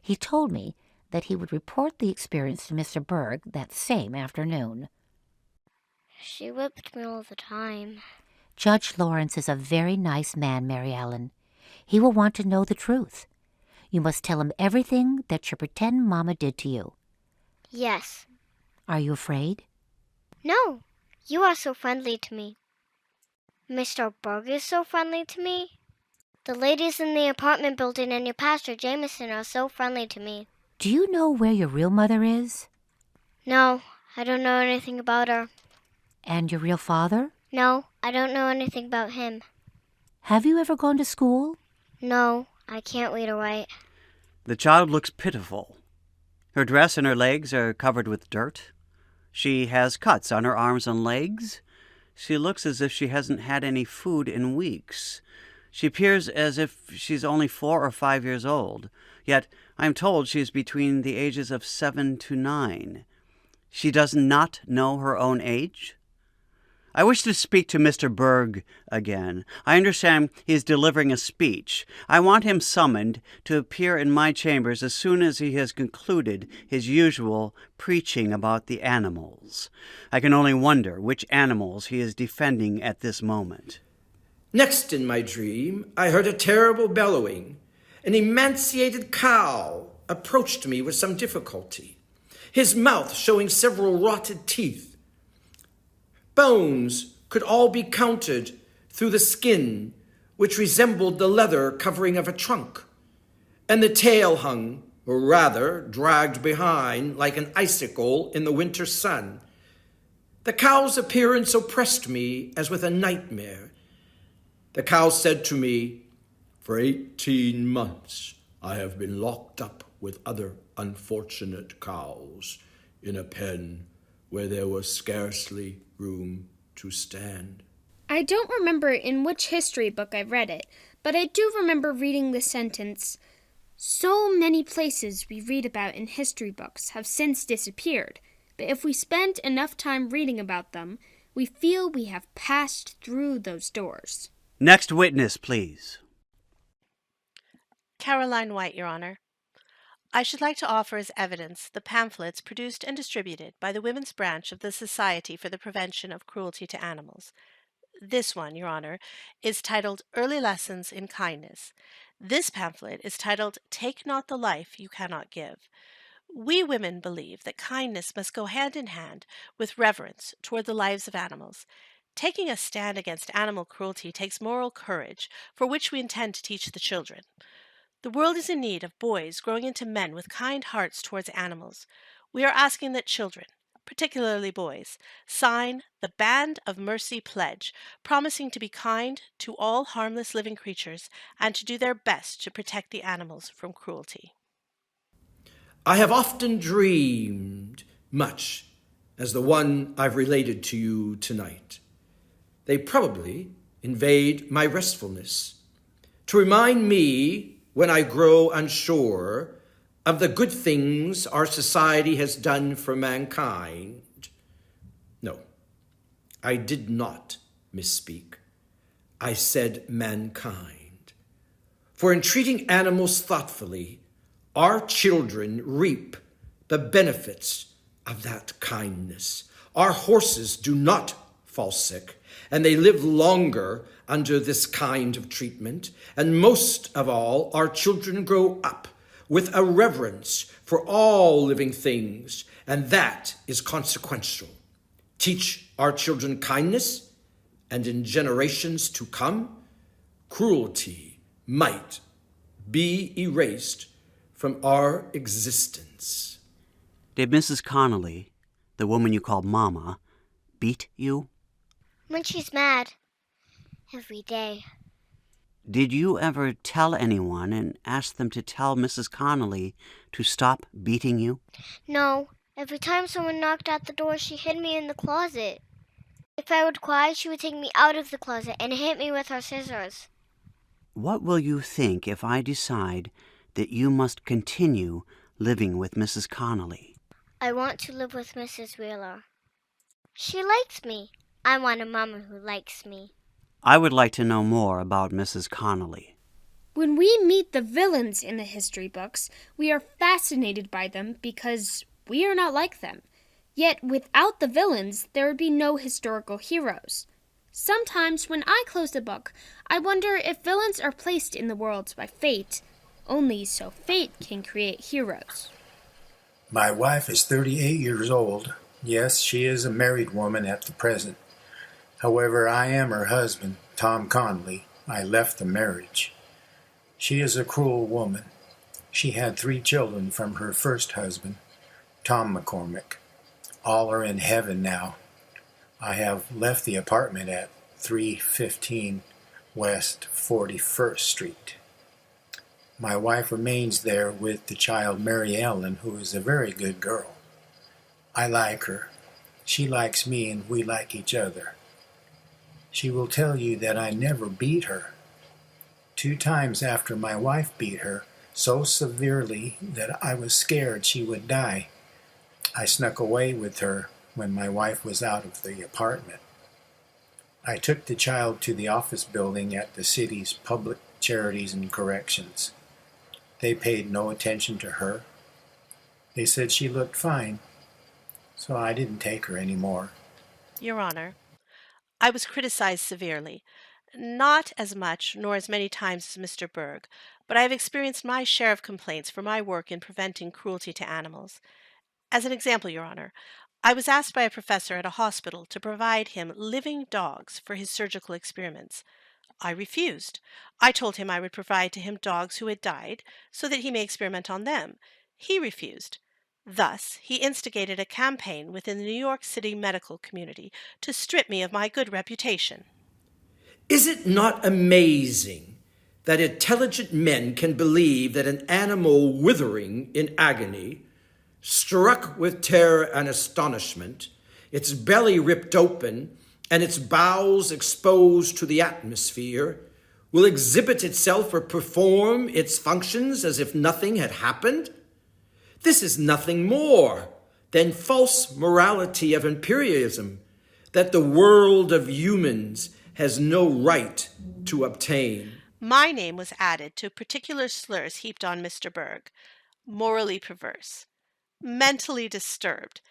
He told me that he would report the experience to Mr. Bergh that same afternoon.
She whipped me all the time.
Judge Lawrence is a very nice man, Mary Ellen. He will want to know the truth. You must tell him everything that your pretend Mama did to you.
Yes.
Are you afraid?
No, you are so friendly to me. Mr. Bergh is so friendly to me. The ladies in the apartment building and your pastor, Jameson, are so friendly to me.
Do you know where your real mother is?
No, I don't know anything about her.
And your real father?
No, I don't know anything about him.
Have you ever gone to school?
No, I can't read or write.
The child looks pitiful. Her dress and her legs are covered with dirt. She has cuts on her arms and legs. She looks as if she hasn't had any food in weeks. She appears as if she's only 4 or 5 years old, yet I'm told she's between the ages of 7 to 9. She does not know her own age? I wish to speak to Mr. Bergh again. I understand he is delivering a speech. I want him summoned to appear in my chambers as soon as he has concluded his usual preaching about the animals. I can only wonder which animals he is defending at this moment.
Next in my dream, I heard a terrible bellowing. An emaciated cow approached me with some difficulty, his mouth showing several rotted teeth. Bones could all be counted through the skin, which resembled the leather covering of a trunk, and the tail hung, or rather dragged behind, like an icicle in the winter sun. The cow's appearance oppressed me as with a nightmare. The cow said to me, "For 18 months I have been locked up with other unfortunate cows in a pen where there was scarcely room to stand."
I don't remember in which history book I read it, but I do remember reading the sentence, "So many places we read about in history books have since disappeared, but if we spend enough time reading about them, we feel we have passed through those doors."
Next witness, please.
Caroline White, Your Honor. I should like to offer as evidence the pamphlets produced and distributed by the Women's Branch of the Society for the Prevention of Cruelty to Animals. This one, Your Honor, is titled Early Lessons in Kindness. This pamphlet is titled Take Not the Life You Cannot Give. We women believe that kindness must go hand in hand with reverence toward the lives of animals. Taking a stand against animal cruelty takes moral courage, for which we intend to teach the children. The world is in need of boys growing into men with kind hearts towards animals. We are asking that children, particularly boys, sign the Band of Mercy Pledge, promising to be kind to all harmless living creatures and to do their best to protect the animals from cruelty.
I have often dreamed much as the one I've related to you tonight. They probably invade my restfulness to remind me, when I grow unsure, of the good things our society has done for mankind. No, I did not misspeak. I said mankind. For in treating animals thoughtfully, our children reap the benefits of that kindness. Our horses do not fall sick, and they live longer under this kind of treatment. And most of all, our children grow up with a reverence for all living things, and that is consequential. Teach our children kindness, and in generations to come, cruelty might be erased from our existence.
Did Mrs. Connolly, the woman you call Mama, beat you?
When she's mad. Every day.
Did you ever tell anyone and ask them to tell Mrs. Connolly to stop beating you?
No. Every time someone knocked at the door, she hid me in the closet. If I would cry, she would take me out of the closet and hit me with her scissors.
What will you think if I decide that you must continue living with Mrs. Connolly?
I want to live with Mrs. Wheeler. She likes me. I want a mama who likes me.
I would like to know more about Mrs. Connolly.
When we meet the villains in the history books, we are fascinated by them because we are not like them. Yet without the villains, there would be no historical heroes. Sometimes when I close the book, I wonder if villains are placed in the world by fate, only so fate can create heroes.
My wife is 38 years old. Yes, she is a married woman at the present. However, I am her husband, Tom Conley. I left the marriage. She is a cruel woman. She had 3 children from her first husband, Tom McCormick. All are in heaven now. I have left the apartment at 315 West 41st Street. My wife remains there with the child Mary Ellen, who is a very good girl. I like her. She likes me, and we like each other. She will tell you that I never beat her. 2 times after my wife beat her so severely that I was scared she would die, I snuck away with her when my wife was out of the apartment. I took the child to the office building at the city's Public Charities and Corrections. They paid no attention to her. They said she looked fine, so I didn't take her anymore.
Your Honor, I was criticized severely. Not as much nor as many times as Mr. Bergh, but I have experienced my share of complaints for my work in preventing cruelty to animals. As an example, Your Honor, I was asked by a professor at a hospital to provide him living dogs for his surgical experiments. I refused. I told him I would provide to him dogs who had died so that he may experiment on them. He refused. Thus, he instigated a campaign within the New York City medical community to strip me of my good reputation.
Is it not amazing that intelligent men can believe that an animal withering in agony, struck with terror and astonishment, its belly ripped open, and its bowels exposed to the atmosphere, will exhibit itself or perform its functions as if nothing had happened? This is nothing more than false morality of imperialism that the world of humans has no right to obtain.
My name was added to particular slurs heaped on Mr. Bergh. Morally perverse, mentally disturbed,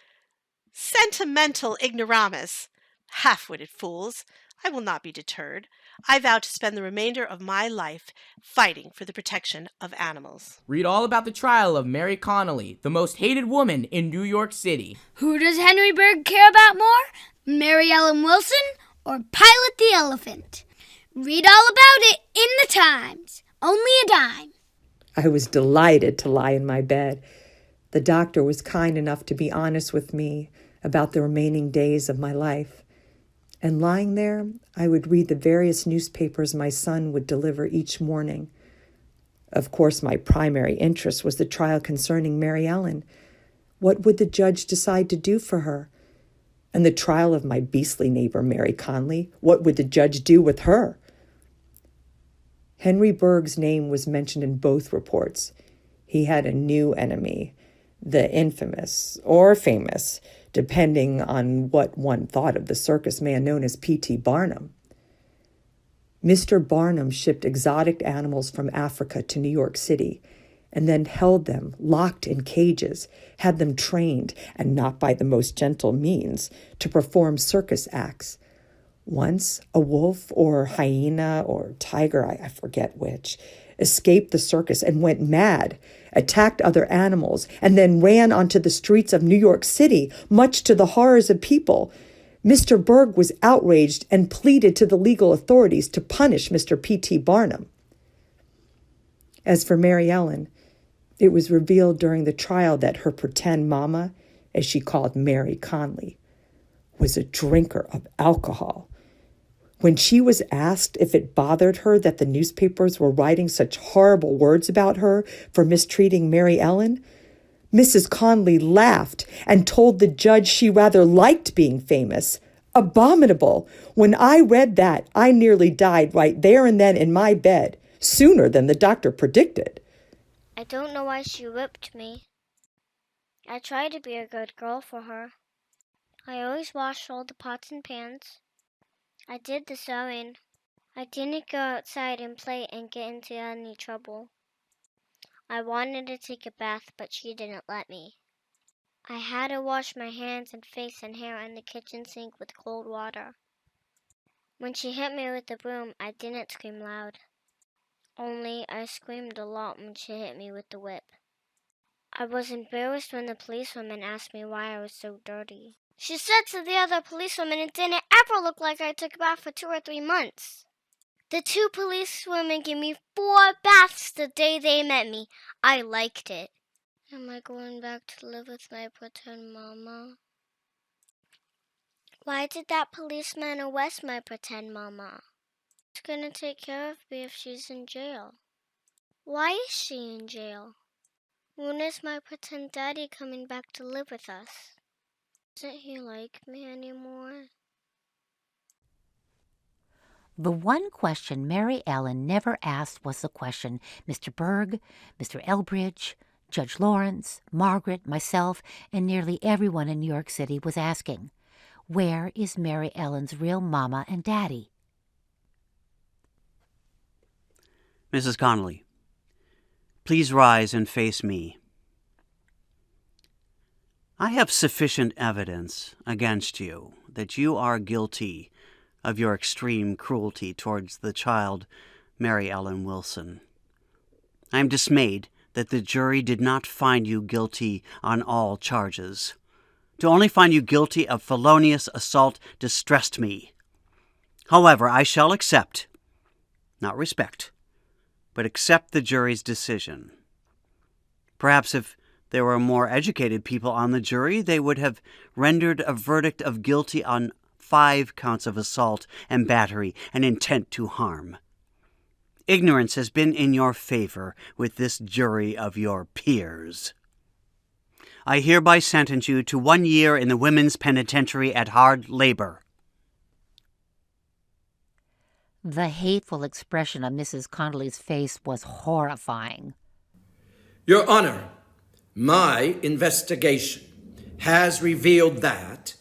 sentimental ignoramus, half-witted fools. I will not be deterred. I vow to spend the remainder of my life fighting for the protection of animals.
Read all about the trial of Mary Connolly, the most hated woman in New York City.
Who does Henry Bergh care about more? Mary Ellen Wilson or Pilot the Elephant? Read all about it in the Times. Only a dime.
I was delighted to lie in my bed. The doctor was kind enough to be honest with me about the remaining days of my life. And lying there, I would read the various newspapers my son would deliver each morning. Of course, my primary interest was the trial concerning Mary Ellen. What would the judge decide to do for her? And the trial of my beastly neighbor, Mary Conley, what would the judge do with her? Henry Bergh's name was mentioned in both reports. He had a new enemy, the infamous or famous, depending on what one thought of the circus man known as P.T. Barnum. Mr. Barnum shipped exotic animals from Africa to New York City and then held them locked in cages, had them trained, and not by the most gentle means, to perform circus acts. Once, a wolf or hyena or tiger, I forget which, escaped the circus and went mad, attacked other animals, and then ran onto the streets of New York City, much to the horrors of people. Mr. Bergh was outraged and pleaded to the legal authorities to punish Mr. P.T. Barnum. As for Mary Ellen, it was revealed during the trial that her pretend mama, as she called Mary Conley, was a drinker of alcohol. When she was asked if it bothered her that the newspapers were writing such horrible words about her for mistreating Mary Ellen, Mrs. Conley laughed and told the judge she rather liked being famous. Abominable! When I read that, I nearly died right there and then in my bed, sooner than the doctor predicted.
I don't know why she whipped me. I tried to be a good girl for her. I always washed all the pots and pans. I did the sewing. I didn't go outside and play and get into any trouble. I wanted to take a bath, but she didn't let me. I had to wash my hands and face and hair in the kitchen sink with cold water. When she hit me with the broom, I didn't scream loud. Only I screamed a lot when she hit me with the whip. I was embarrassed when the policewoman asked me why I was so dirty. She said to the other policewoman it didn't ever look like I took a bath for 2 or 3 months. The 2 policewomen gave me 4 baths the day they met me. I liked it. Am I going back to live with my pretend mama? Why did that policeman arrest my pretend mama? She's gonna take care of me if she's in jail. Why is she in jail? When is my pretend daddy coming back to live with us? Doesn't he like me anymore?
The one question Mary Ellen never asked was the question Mr. Bergh, Mr. Elbridge, Judge Lawrence, Margaret, myself, and nearly everyone in New York City was asking. Where is Mary Ellen's real mama and daddy?
Mrs. Connolly, please rise and face me. I have sufficient evidence against you that you are guilty of your extreme cruelty towards the child, Mary Ellen Wilson. I am dismayed that the jury did not find you guilty on all charges. To only find you guilty of felonious assault distressed me. However, I shall accept, not respect, but accept the jury's decision. Perhaps if there were more educated people on the jury, they would have rendered a verdict of guilty on 5 counts of assault and battery and intent to harm. Ignorance has been in your favor with this jury of your peers. I hereby sentence you to 1 year in the women's penitentiary at hard labor.
The hateful expression on Mrs. Connolly's face was horrifying.
Your Honor, my investigation has revealed that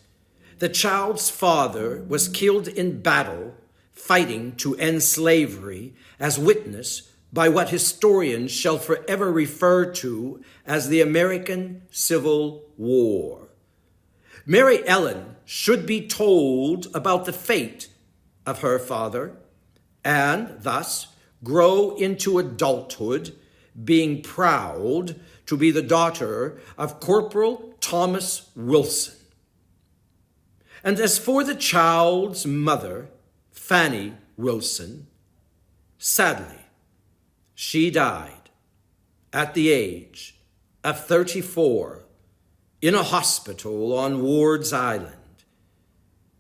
the child's father was killed in battle fighting to end slavery, as witnessed by what historians shall forever refer to as the American Civil War. Mary Ellen should be told about the fate of her father and thus grow into adulthood being proud to be the daughter of Corporal Thomas Wilson. And as for the child's mother, Fanny Wilson, sadly, she died at the age of 34 in a hospital on Ward's Island.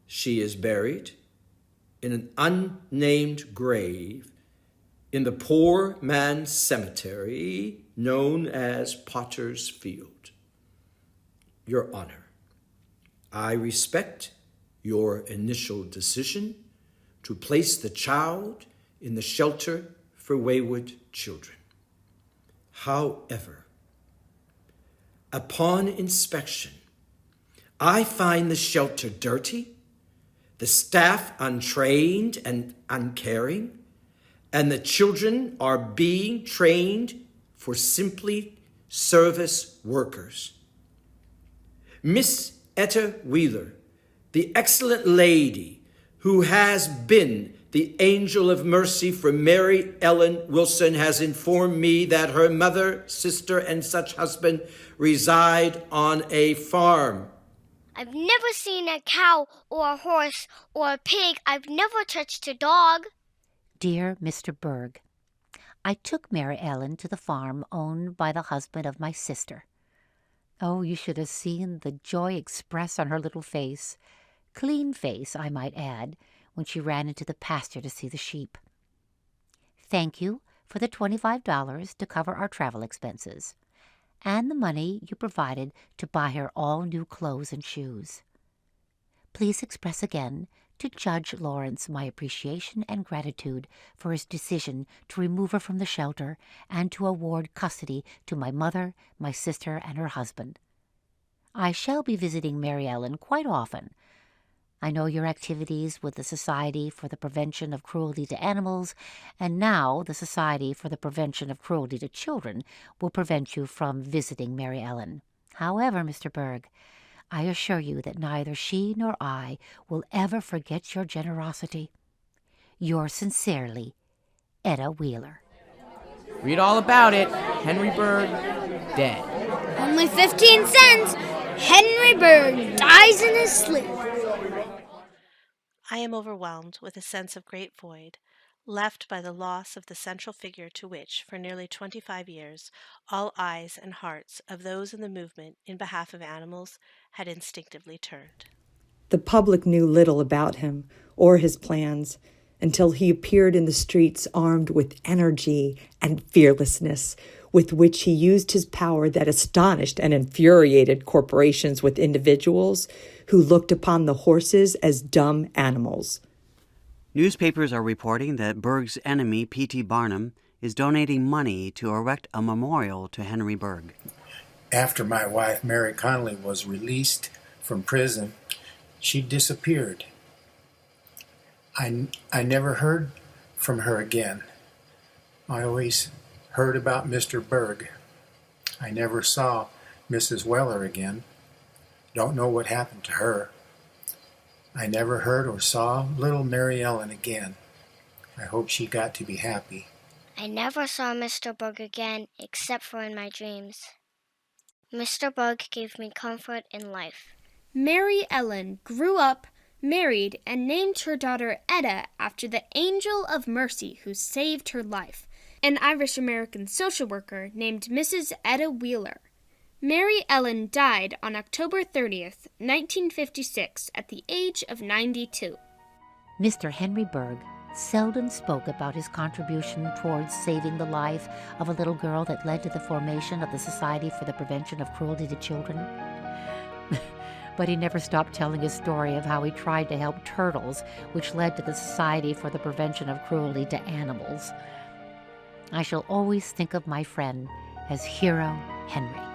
She is buried in an unnamed grave in the poor man's cemetery known as Potter's Field. Your Honor, I respect your initial decision to place the child in the shelter for wayward children. However, upon inspection, I find the shelter dirty, the staff untrained and uncaring, and the children are being trained for simply service workers. Miss Etta Wheeler, the excellent lady who has been the angel of mercy for Mary Ellen Wilson, has informed me that her mother, sister, and such husband reside on a farm.
I've never seen a cow or a horse or a pig. I've never touched a dog.
Dear Mr. Bergh, I took Mary Ellen to the farm owned by the husband of my sister. Oh, you should have seen the joy expressed on her little face, clean face, I might add, when she ran into the pasture to see the sheep. Thank you for the $25 to cover our travel expenses, and the money you provided to buy her all new clothes and shoes. Please express again to Judge Lawrence my appreciation and gratitude for his decision to remove her from the shelter and to award custody to my mother, my sister, and her husband. I shall be visiting Mary Ellen quite often. I know your activities with the Society for the Prevention of Cruelty to Animals, and now the Society for the Prevention of Cruelty to Children will prevent you from visiting Mary Ellen. However, Mr. Bergh, I assure you that neither she nor I will ever forget your generosity. Yours sincerely, Etta Wheeler.
Read all about it. Henry Bergh, dead.
Only 15 cents. Henry Bergh dies in his sleep.
I am overwhelmed with a sense of great void, left by the loss of the central figure to which, for nearly 25 years, all eyes and hearts of those in the movement in behalf of animals had instinctively turned.
The public knew little about him or his plans until he appeared in the streets armed with energy and fearlessness, with which he used his power that astonished and infuriated corporations with individuals who looked upon the horses as dumb animals.
Newspapers are reporting that Bergh's enemy, P.T. Barnum, is donating money to erect a memorial to Henry Bergh.
After my wife, Mary Connolly, was released from prison, she disappeared. I never heard from her again. I always heard about Mr. Bergh. I never saw Mrs. Weller again. Don't know what happened to her. I never heard or saw little Mary Ellen again. I hope she got to be happy.
I never saw Mr. Bergh again except for in my dreams. Mr. Bergh gave me comfort in life.
Mary Ellen grew up, married, and named her daughter Etta after the angel of mercy who saved her life, an Irish-American social worker named Mrs. Etta Wheeler. Mary Ellen died on October 30th, 1956, at the age of 92.
Mr. Henry Bergh seldom spoke about his contribution towards saving the life of a little girl that led to the formation of the Society for the Prevention of Cruelty to Children. But he never stopped telling his story of how he tried to help turtles, which led to the Society for the Prevention of Cruelty to Animals. I shall always think of my friend as Hero Henry.